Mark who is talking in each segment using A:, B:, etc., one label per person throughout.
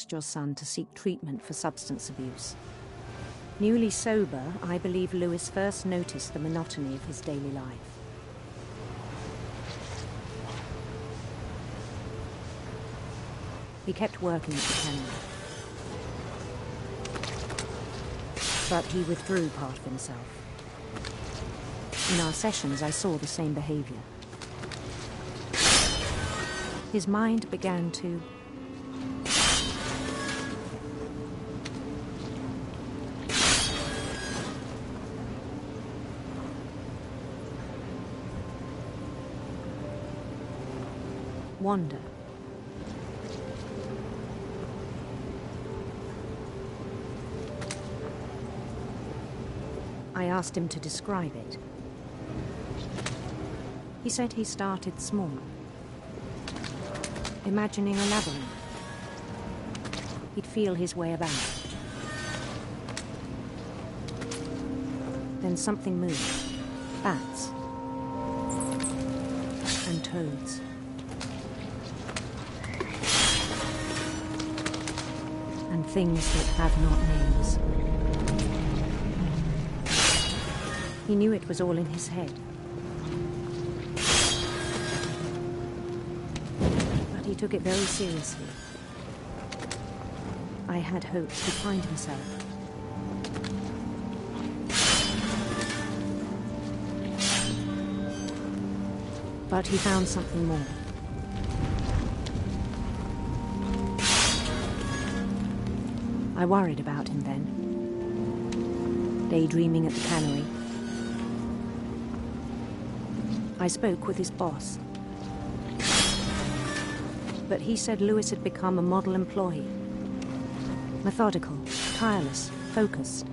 A: your son to seek treatment for substance abuse. Newly sober, I believe Lewis first noticed the monotony of his daily life. He kept working at the cannery, but he withdrew part of himself. In our sessions, I saw the same behavior. His mind began to wander. I asked him to describe it. He said he started small, imagining a labyrinth. He'd feel his way about. Then something moved. Bats. And toads. And things that have not names. He knew it was all in his head. But he took it very seriously. I had hoped he'd find himself. But he found something more. I worried about him then, daydreaming at the cannery. I spoke with his boss. But he said Lewis had become a model employee. Methodical, tireless, focused.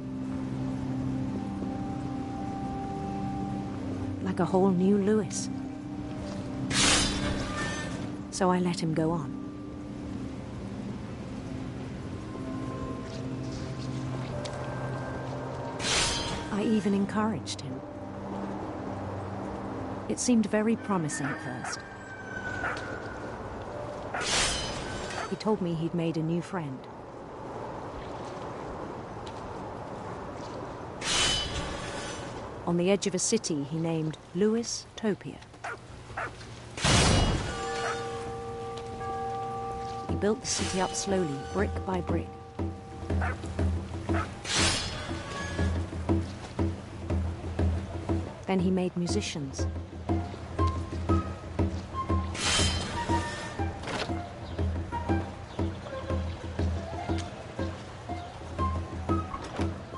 A: Like a whole new Lewis. So I let him go on. I even encouraged him. It seemed very promising at first. He told me he'd made a new friend. On the edge of a city he named Lewis Topia. He built the city up slowly, brick by brick. Then he made musicians.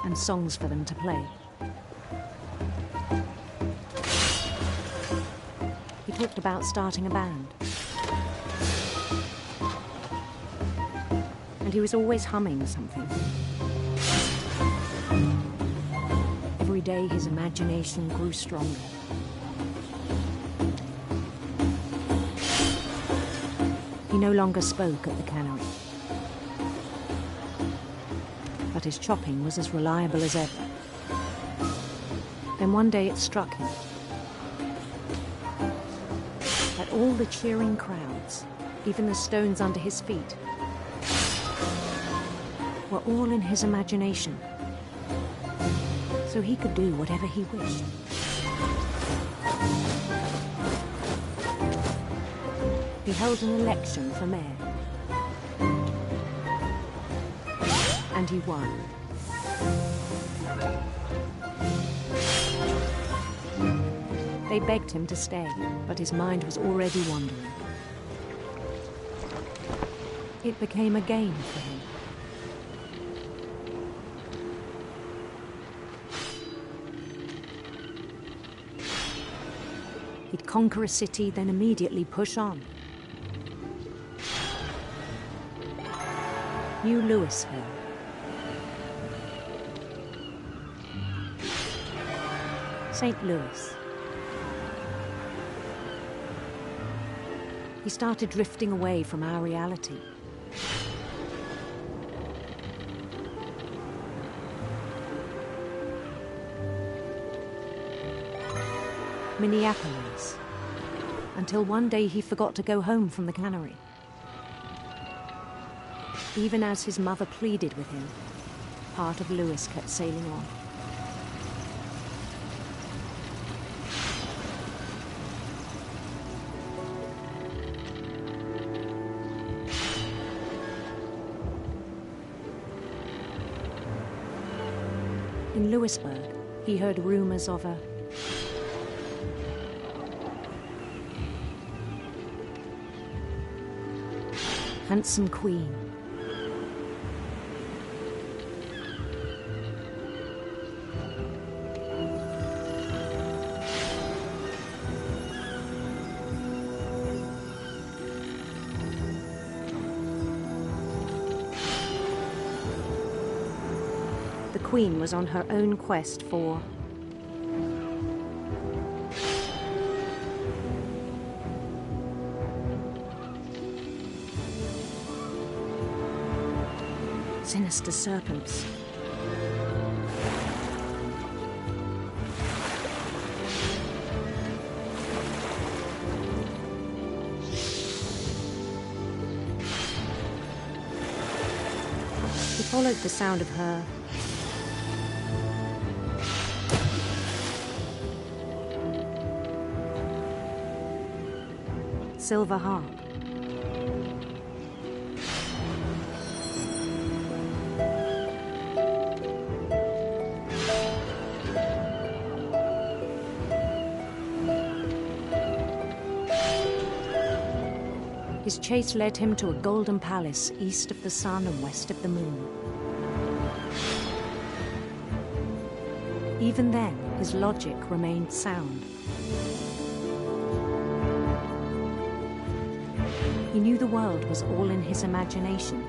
A: And songs for them to play. He talked about starting a band. And he was always humming something. Every day his imagination grew stronger. He no longer spoke at the cannery. But his chopping was as reliable as ever. Then one day it struck him that all the cheering crowds, even the stones under his feet, were all in his imagination. So he could do whatever he wished. He held an election for mayor. And he won. They begged him to stay, but his mind was already wandering. It became a game for him. He'd conquer a city, then immediately push on. New Louisville. St. Louis. He started drifting away from our reality. Minneapolis, until one day he forgot to go home from the cannery. Even as his mother pleaded with him, part of Lewis kept sailing on. In Lewisburg, he heard rumours of a handsome queen. The queen was on her own quest for sinister serpents. He followed the sound of her silver harp. His chase led him to a golden palace east of the sun and west of the moon. Even then, his logic remained sound. He knew the world was all in his imagination.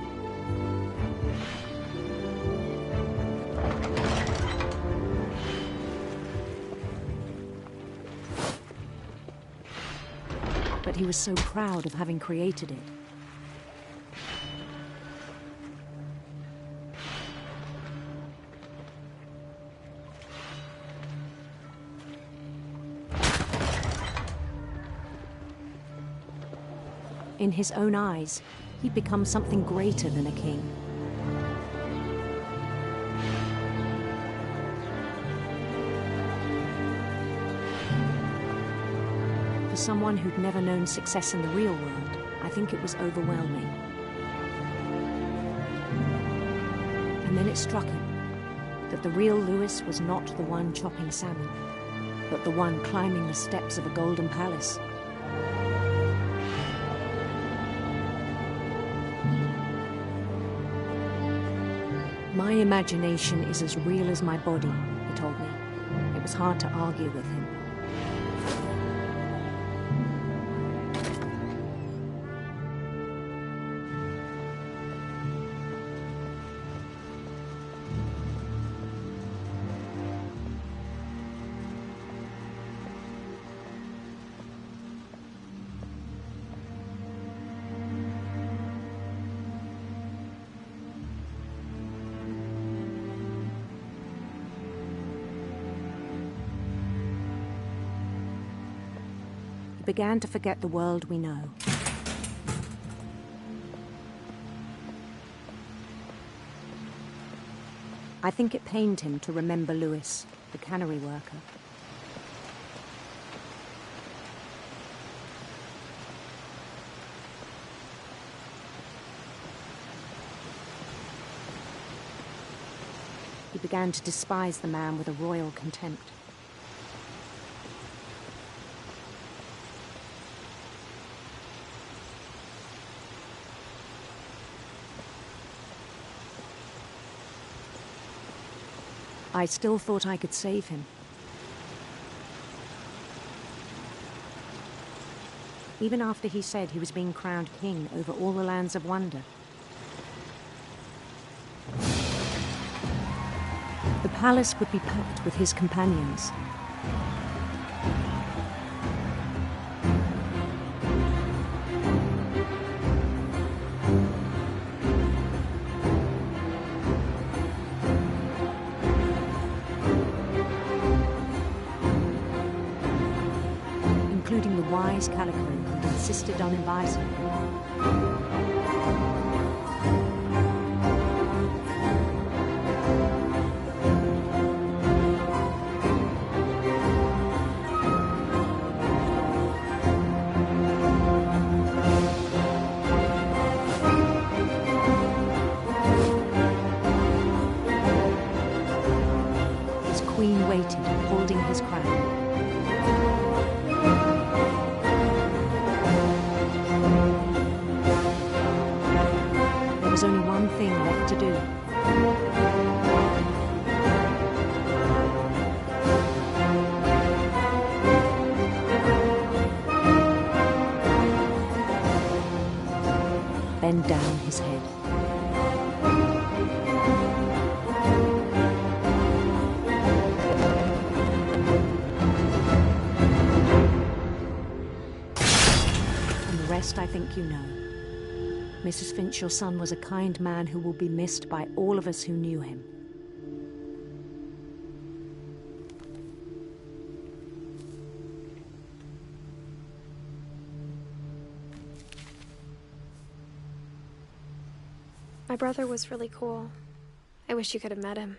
A: But he was so proud of having created it. In his own eyes, he'd become something greater than a king. For someone who'd never known success in the real world, I think it was overwhelming. And then it struck him that the real Lewis was not the one chopping salmon, but the one climbing the steps of a golden palace. My imagination is as real as my body, he told me. It was hard to argue with him. Began to forget the world we know. I think it pained him to remember Lewis, the cannery worker. He began to despise the man with a royal contempt. I still thought I could save him. Even after he said he was being crowned king over all the lands of wonder. The palace would be packed with his companions. Including the wise Calico who insisted on inviting him. waited, holding his crown. There was only one thing left to do. Bend down his head. And the rest I think you know. Mrs. Finch, your son was a kind man who will be missed by all of us who knew him.
B: My brother was really cool. I wish you could have met him.